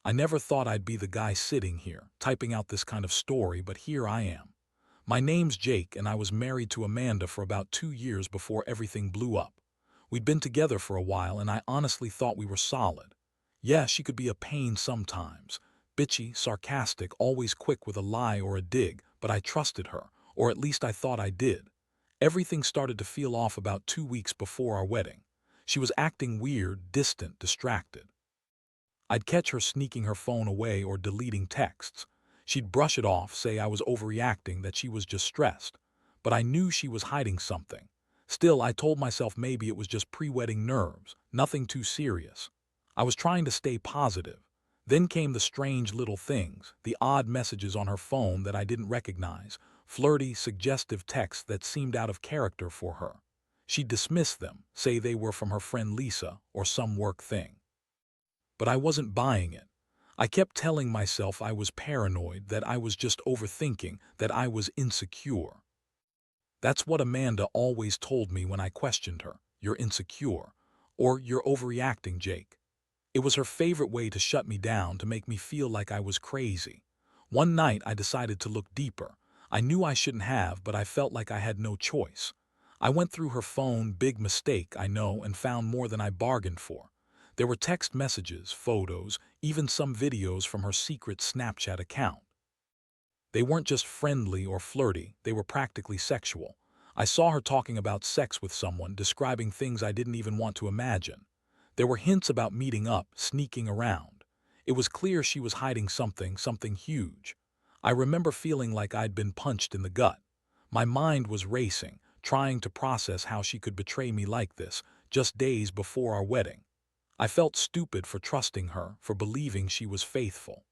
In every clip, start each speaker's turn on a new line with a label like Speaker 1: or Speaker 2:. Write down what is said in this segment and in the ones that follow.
Speaker 1: I never thought I'd be the guy sitting here, typing out this kind of story, but here I am. My name's Jake, and I was married to Amanda for about 2 years before everything blew up. We'd been together for a while, and I honestly thought we were solid. Yeah, she could be a pain sometimes. Bitchy, sarcastic, always quick with a lie or a dig, but I trusted her, or at least I thought I did. Everything started to feel off about 2 weeks before our wedding. She was acting weird, distant, distracted. I'd catch her sneaking her phone away or deleting texts. She'd brush it off, say I was overreacting, that she was just stressed. But I knew she was hiding something. Still, I told myself maybe it was just pre-wedding nerves, nothing too serious. I was trying to stay positive. Then came the strange little things, the odd messages on her phone that I didn't recognize, flirty, suggestive texts that seemed out of character for her. She'd dismiss them, say they were from her friend Lisa or some work thing. But I wasn't buying it. I kept telling myself I was paranoid, that I was just overthinking, that I was insecure. That's what Amanda always told me when I questioned her. You're insecure. Or you're overreacting, Jake. It was her favorite way to shut me down, to make me feel like I was crazy. One night I decided to look deeper. I knew I shouldn't have, but I felt like I had no choice. I went through her phone, big mistake, I know, and found more than I bargained for. There were text messages, photos, even some videos from her secret Snapchat account. They weren't just friendly or flirty, they were practically sexual. I saw her talking about sex with someone, describing things I didn't even want to imagine. There were hints about meeting up, sneaking around. It was clear she was hiding something, something huge. I remember feeling like I'd been punched in the gut. My mind was racing, trying to process how she could betray me like this, just days before our wedding. I felt stupid for trusting her, for believing she was faithful.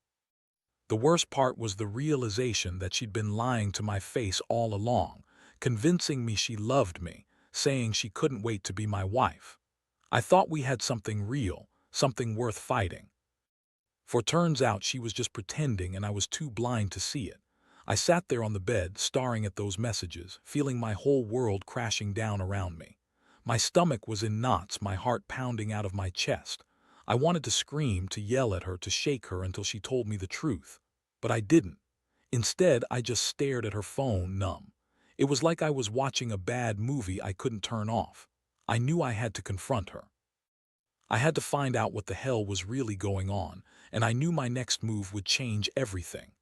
Speaker 1: The worst part was the realization that she'd been lying to my face all along, convincing me she loved me, saying she couldn't wait to be my wife. I thought we had something real, something worth fighting. For turns out she was just pretending, and I was too blind to see it. I sat there on the bed, staring at those messages, feeling my whole world crashing down around me. My stomach was in knots, my heart pounding out of my chest. I wanted to scream, to yell at her, to shake her until she told me the truth. But I didn't. Instead, I just stared at her phone, numb. It was like I was watching a bad movie I couldn't turn off. I knew I had to confront her. I had to find out what the hell was really going on, and I knew my next move would change everything.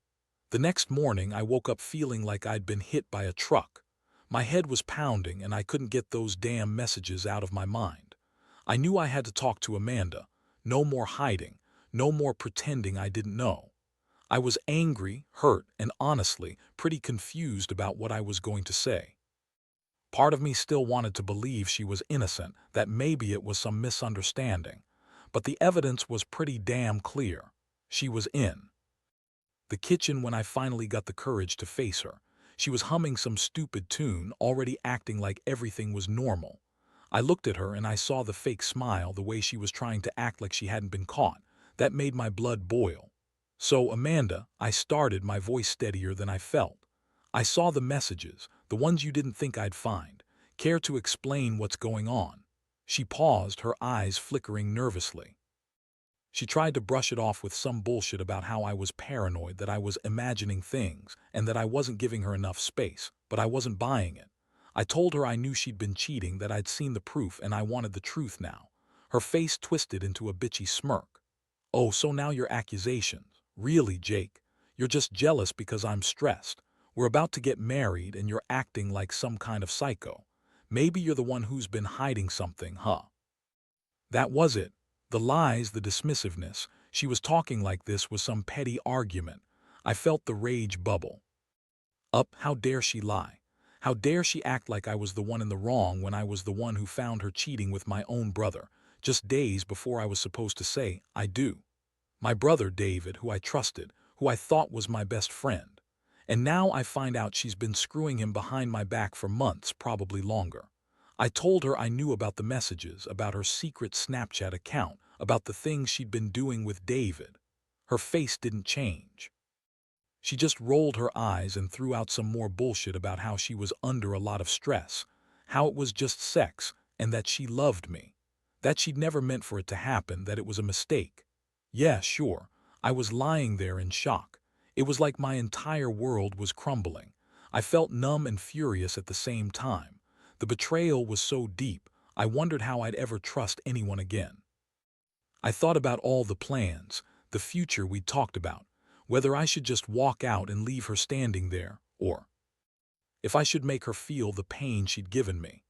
Speaker 1: The next morning, I woke up feeling like I'd been hit by a truck. My head was pounding, and I couldn't get those damn messages out of my mind. I knew I had to talk to Amanda. No more hiding, no more pretending I didn't know. I was angry, hurt, and honestly, pretty confused about what I was going to say. Part of me still wanted to believe she was innocent, that maybe it was some misunderstanding. But the evidence was pretty damn clear. She was in the kitchen when I finally got the courage to face her. She was humming some stupid tune, already acting like everything was normal. I looked at her and I saw the fake smile, the way she was trying to act like she hadn't been caught. That made my blood boil. So, Amanda, I started, my voice steadier than I felt. I saw the messages, the ones you didn't think I'd find. Care to explain what's going on? She paused, her eyes flickering nervously. She tried to brush it off with some bullshit about how I was paranoid, that I was imagining things, and that I wasn't giving her enough space, but I wasn't buying it. I told her I knew she'd been cheating, that I'd seen the proof, and I wanted the truth now. Her face twisted into a bitchy smirk. Oh, so now your accusations. Really, Jake? You're just jealous because I'm stressed. We're about to get married and you're acting like some kind of psycho. Maybe you're the one who's been hiding something, huh? That was it. The lies, the dismissiveness. She was talking like this was some petty argument. I felt the rage bubble up. How dare she lie? How dare she act like I was the one in the wrong when I was the one who found her cheating with my own brother, just days before I was supposed to say, I do. My brother David, who I trusted, who I thought was my best friend. And now I find out she's been screwing him behind my back for months, probably longer. I told her I knew about the messages, about her secret Snapchat account, about the things she'd been doing with David. Her face didn't change. She just rolled her eyes and threw out some more bullshit about how she was under a lot of stress, how it was just sex, and that she loved me, that she'd never meant for it to happen, that it was a mistake. Yeah, sure, I was lying there in shock. It was like my entire world was crumbling. I felt numb and furious at the same time. The betrayal was so deep, I wondered how I'd ever trust anyone again. I thought about all the plans, the future we'd talked about, whether I should just walk out and leave her standing there, or if I should make her feel the pain she'd given me.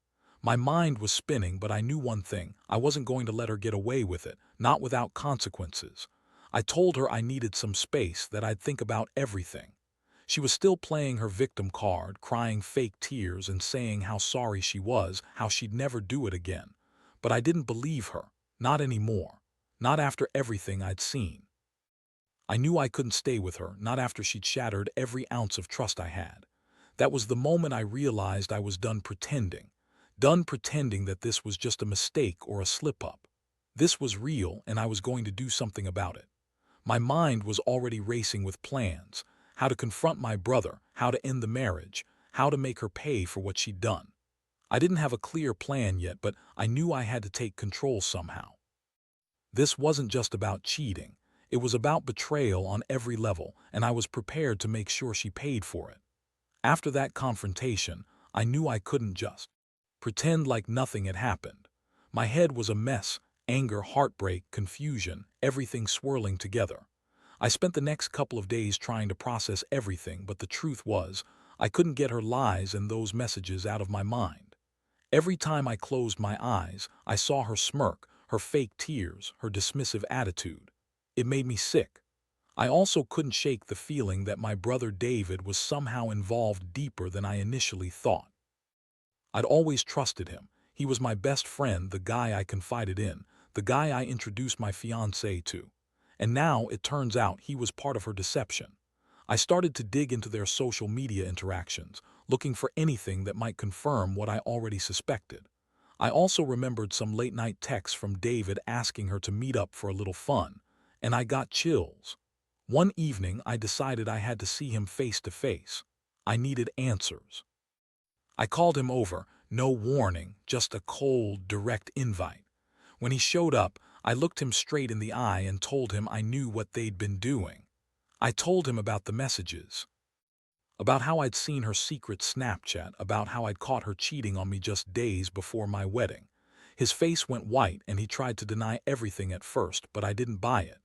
Speaker 1: My mind was spinning, but I knew one thing: I wasn't going to let her get away with it, not without consequences. I told her I needed some space, that I'd think about everything. She was still playing her victim card, crying fake tears and saying how sorry she was, how she'd never do it again. But I didn't believe her, not anymore, not after everything I'd seen. I knew I couldn't stay with her, not after she'd shattered every ounce of trust I had. That was the moment I realized I was done pretending that this was just a mistake or a slip-up. This was real, and I was going to do something about it. My mind was already racing with plans: how to confront my brother, how to end the marriage, how to make her pay for what she'd done. I didn't have a clear plan yet, but I knew I had to take control somehow. This wasn't just about cheating. It was about betrayal on every level, and I was prepared to make sure she paid for it. After that confrontation, I knew I couldn't just pretend like nothing had happened. My head was a mess: anger, heartbreak, confusion, everything swirling together. I spent the next couple of days trying to process everything, but the truth was, I couldn't get her lies and those messages out of my mind. Every time I closed my eyes, I saw her smirk, her fake tears, her dismissive attitude. It made me sick. I also couldn't shake the feeling that my brother David was somehow involved deeper than I initially thought. I'd always trusted him. He was my best friend, the guy I confided in, the guy I introduced my fiancée to. And now it turns out he was part of her deception. I started to dig into their social media interactions, looking for anything that might confirm what I already suspected. I also remembered some late-night texts from David asking her to meet up for a little fun, and I got chills. One evening, I decided I had to see him face to face. I needed answers. I called him over, no warning, just a cold, direct invite. When he showed up, I looked him straight in the eye and told him I knew what they'd been doing. I told him about the messages, about how I'd seen her secret Snapchat, about how I'd caught her cheating on me just days before my wedding. His face went white and he tried to deny everything at first, but I didn't buy it.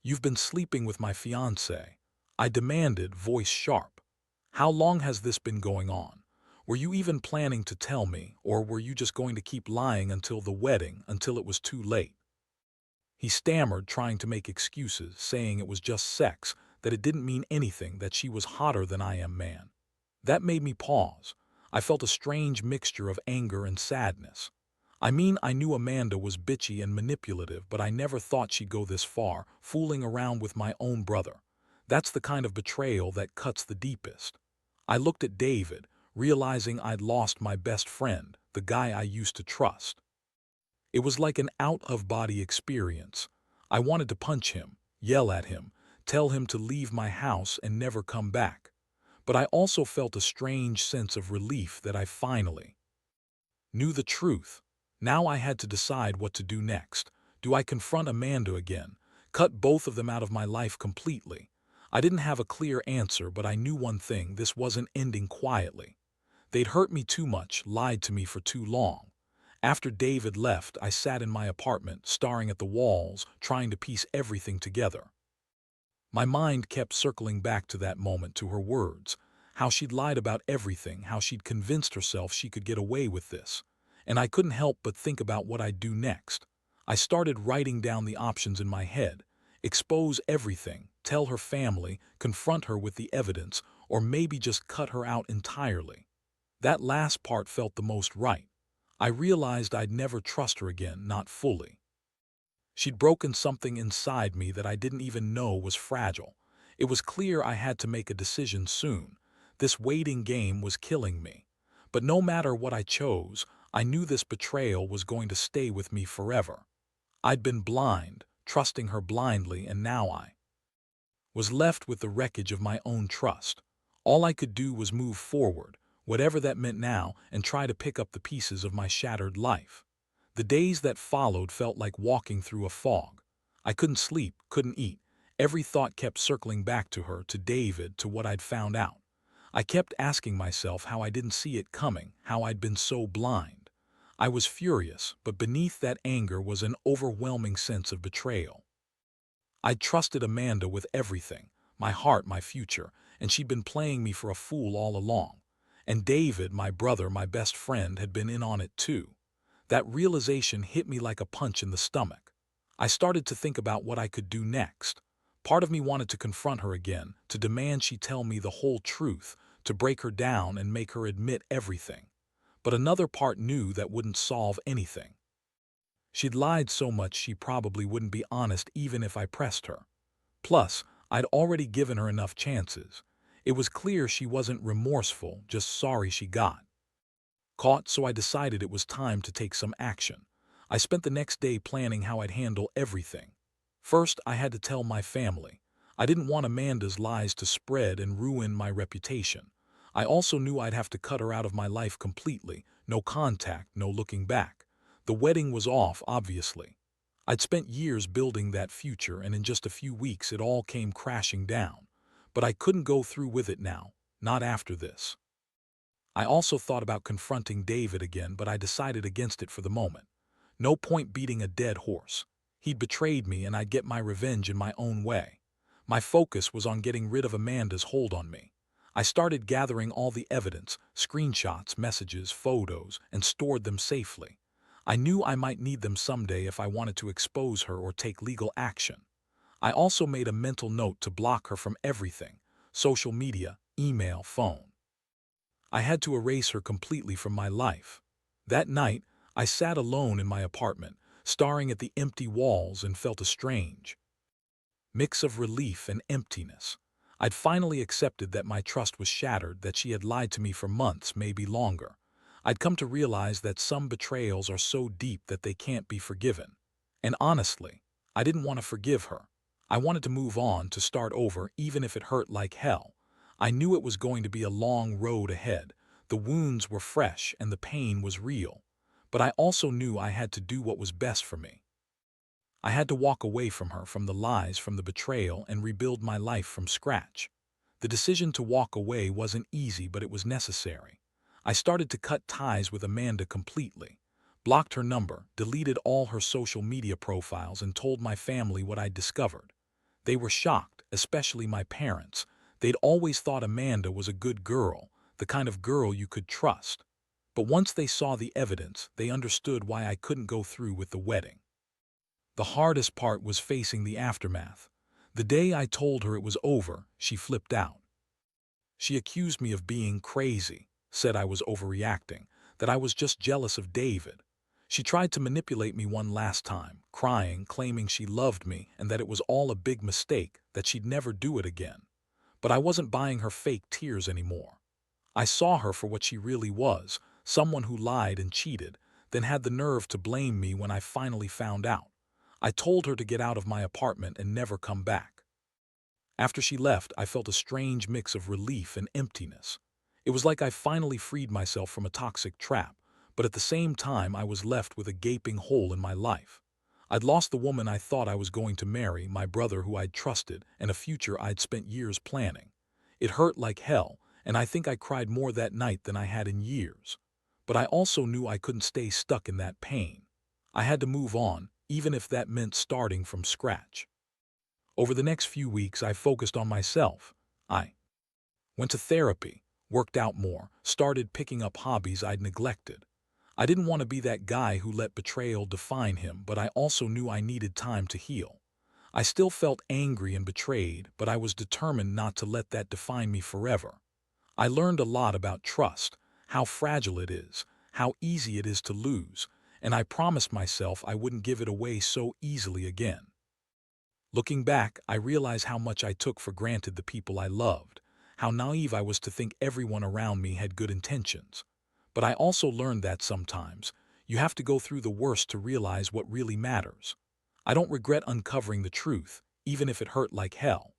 Speaker 1: "You've been sleeping with my fiancée," I demanded, voice sharp. "How long has this been going on? Were you even planning to tell me, or were you just going to keep lying until the wedding, until it was too late?" He stammered, trying to make excuses, saying it was just sex, that it didn't mean anything, that she was hotter than I am, man. That made me pause. I felt a strange mixture of anger and sadness. I mean, I knew Amanda was bitchy and manipulative, but I never thought she'd go this far, fooling around with my own brother. That's the kind of betrayal that cuts the deepest. I looked at David, realizing I'd lost my best friend, the guy I used to trust. It was like an out-of-body experience. I wanted to punch him, yell at him, tell him to leave my house and never come back. But I also felt a strange sense of relief that I finally knew the truth. Now I had to decide what to do next. Do I confront Amanda again? Cut both of them out of my life completely? I didn't have a clear answer, but I knew one thing: this wasn't ending quietly. They'd hurt me too much, lied to me for too long. After David left, I sat in my apartment, staring at the walls, trying to piece everything together. My mind kept circling back to that moment, to her words, how she'd lied about everything, how she'd convinced herself she could get away with this. And I couldn't help but think about what I'd do next. I started writing down the options in my head: expose everything, tell her family, confront her with the evidence, or maybe just cut her out entirely. That last part felt the most right. I realized I'd never trust her again, not fully. She'd broken something inside me that I didn't even know was fragile. It was clear I had to make a decision soon. This waiting game was killing me. But no matter what I chose, I knew this betrayal was going to stay with me forever. I'd been blind, trusting her blindly, and now I was left with the wreckage of my own trust. All I could do was move forward, whatever that meant now, and try to pick up the pieces of my shattered life. The days that followed felt like walking through a fog. I couldn't sleep, couldn't eat. Every thought kept circling back to her, to David, to what I'd found out. I kept asking myself how I didn't see it coming, how I'd been so blind. I was furious, but beneath that anger was an overwhelming sense of betrayal. I'd trusted Amanda with everything, my heart, my future, and she'd been playing me for a fool all along. And David, my brother, my best friend, had been in on it too. That realization hit me like a punch in the stomach. I started to think about what I could do next. Part of me wanted to confront her again, to demand she tell me the whole truth, to break her down and make her admit everything. But another part knew that wouldn't solve anything. She'd lied so much she probably wouldn't be honest even if I pressed her. Plus, I'd already given her enough chances. It was clear she wasn't remorseful, just sorry she got caught, so I decided it was time to take some action. I spent the next day planning how I'd handle everything. First, I had to tell my family. I didn't want Amanda's lies to spread and ruin my reputation. I also knew I'd have to cut her out of my life completely. No contact, no looking back. The wedding was off, obviously. I'd spent years building that future, and in just a few weeks it all came crashing down. But I couldn't go through with it now, not after this. I also thought about confronting David again, but I decided against it for the moment. No point beating a dead horse. He'd betrayed me, and I'd get my revenge in my own way. My focus was on getting rid of Amanda's hold on me. I started gathering all the evidence, screenshots, messages, photos, and stored them safely. I knew I might need them someday if I wanted to expose her or take legal action. I also made a mental note to block her from everything: social media, email, phone. I had to erase her completely from my life. That night, I sat alone in my apartment, staring at the empty walls, and felt a strange mix of relief and emptiness. I'd finally accepted that my trust was shattered, that she had lied to me for months, maybe longer. I'd come to realize that some betrayals are so deep that they can't be forgiven. And honestly, I didn't want to forgive her. I wanted to move on, to start over, even if it hurt like hell. I knew it was going to be a long road ahead. The wounds were fresh and the pain was real. But I also knew I had to do what was best for me. I had to walk away from her, from the lies, from the betrayal, and rebuild my life from scratch. The decision to walk away wasn't easy, but it was necessary. I started to cut ties with Amanda completely, blocked her number, deleted all her social media profiles, and told my family what I'd discovered. They were shocked, especially my parents. They'd always thought Amanda was a good girl, the kind of girl you could trust. But once they saw the evidence, they understood why I couldn't go through with the wedding. The hardest part was facing the aftermath. The day I told her it was over, she flipped out. She accused me of being crazy, said I was overreacting, that I was just jealous of David. She tried to manipulate me one last time, crying, claiming she loved me and that it was all a big mistake, that she'd never do it again. But I wasn't buying her fake tears anymore. I saw her for what she really was, someone who lied and cheated, then had the nerve to blame me when I finally found out. I told her to get out of my apartment and never come back. After she left, I felt a strange mix of relief and emptiness. It was like I finally freed myself from a toxic trap, but at the same time I was left with a gaping hole in my life. I'd lost the woman I thought I was going to marry, my brother who I'd trusted, and a future I'd spent years planning. It hurt like hell, and I think I cried more that night than I had in years. But I also knew I couldn't stay stuck in that pain. I had to move on, even if that meant starting from scratch. Over the next few weeks, I focused on myself. I went to therapy, worked out more, started picking up hobbies I'd neglected. I didn't want to be that guy who let betrayal define him, but I also knew I needed time to heal. I still felt angry and betrayed, but I was determined not to let that define me forever. I learned a lot about trust, how fragile it is, how easy it is to lose, and I promised myself I wouldn't give it away so easily again. Looking back, I realize how much I took for granted the people I loved, how naive I was to think everyone around me had good intentions. But I also learned that sometimes you have to go through the worst to realize what really matters. I don't regret uncovering the truth, even if it hurt like hell.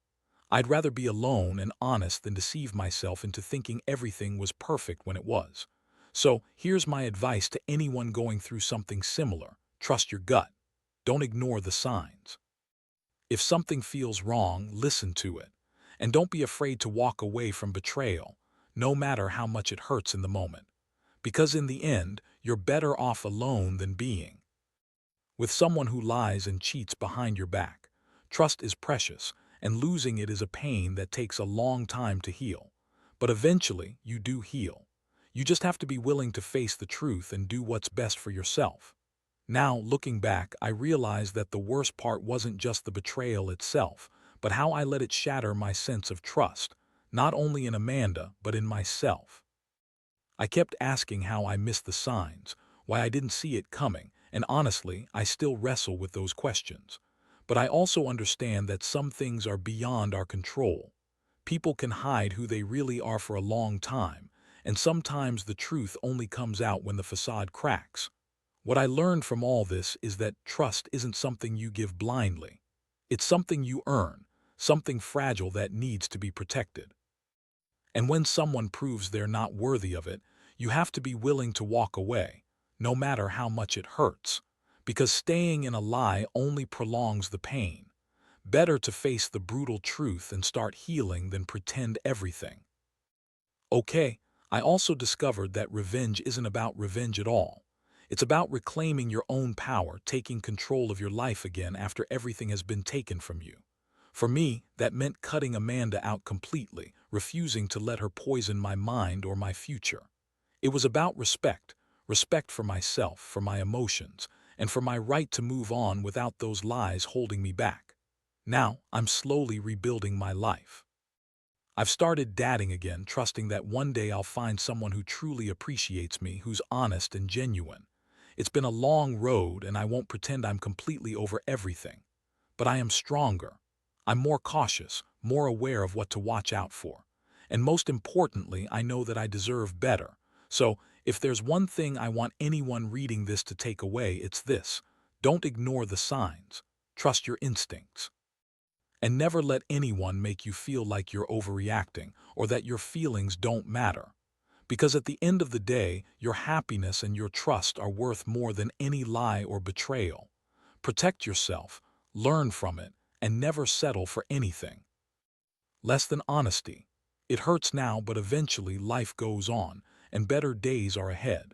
Speaker 1: I'd rather be alone and honest than deceive myself into thinking everything was perfect when it was. So, here's my advice to anyone going through something similar: trust your gut. Don't ignore the signs. If something feels wrong, listen to it. And don't be afraid to walk away from betrayal, no matter how much it hurts in the moment. Because in the end, you're better off alone than being with someone who lies and cheats behind your back. Trust is precious, and losing it is a pain that takes a long time to heal. But eventually, you do heal. You just have to be willing to face the truth and do what's best for yourself. Now, looking back, I realize that the worst part wasn't just the betrayal itself, but how I let it shatter my sense of trust, not only in Amanda, but in myself. I kept asking how I missed the signs, why I didn't see it coming, and honestly, I still wrestle with those questions. But I also understand that some things are beyond our control. People can hide who they really are for a long time, and sometimes the truth only comes out when the facade cracks. What I learned from all this is that trust isn't something you give blindly. It's something you earn, something fragile that needs to be protected. And when someone proves they're not worthy of it, you have to be willing to walk away, no matter how much it hurts. Because staying in a lie only prolongs the pain. Better to face the brutal truth and start healing than pretend everything. Okay, I also discovered that revenge isn't about revenge at all. It's about reclaiming your own power, taking control of your life again after everything has been taken from you. For me, that meant cutting Amanda out completely, refusing to let her poison my mind or my future. It was about respect, respect for myself, for my emotions, and for my right to move on without those lies holding me back. Now, I'm slowly rebuilding my life. I've started dating again, trusting that one day I'll find someone who truly appreciates me, who's honest and genuine. It's been a long road, and I won't pretend I'm completely over everything. But I am stronger. I'm more cautious, more aware of what to watch out for. And most importantly, I know that I deserve better. So, if there's one thing I want anyone reading this to take away, it's this: don't ignore the signs. Trust your instincts. And never let anyone make you feel like you're overreacting or that your feelings don't matter. Because at the end of the day, your happiness and your trust are worth more than any lie or betrayal. Protect yourself, learn from it, and never settle for anything less than honesty. It hurts now, but eventually life goes on, and better days are ahead.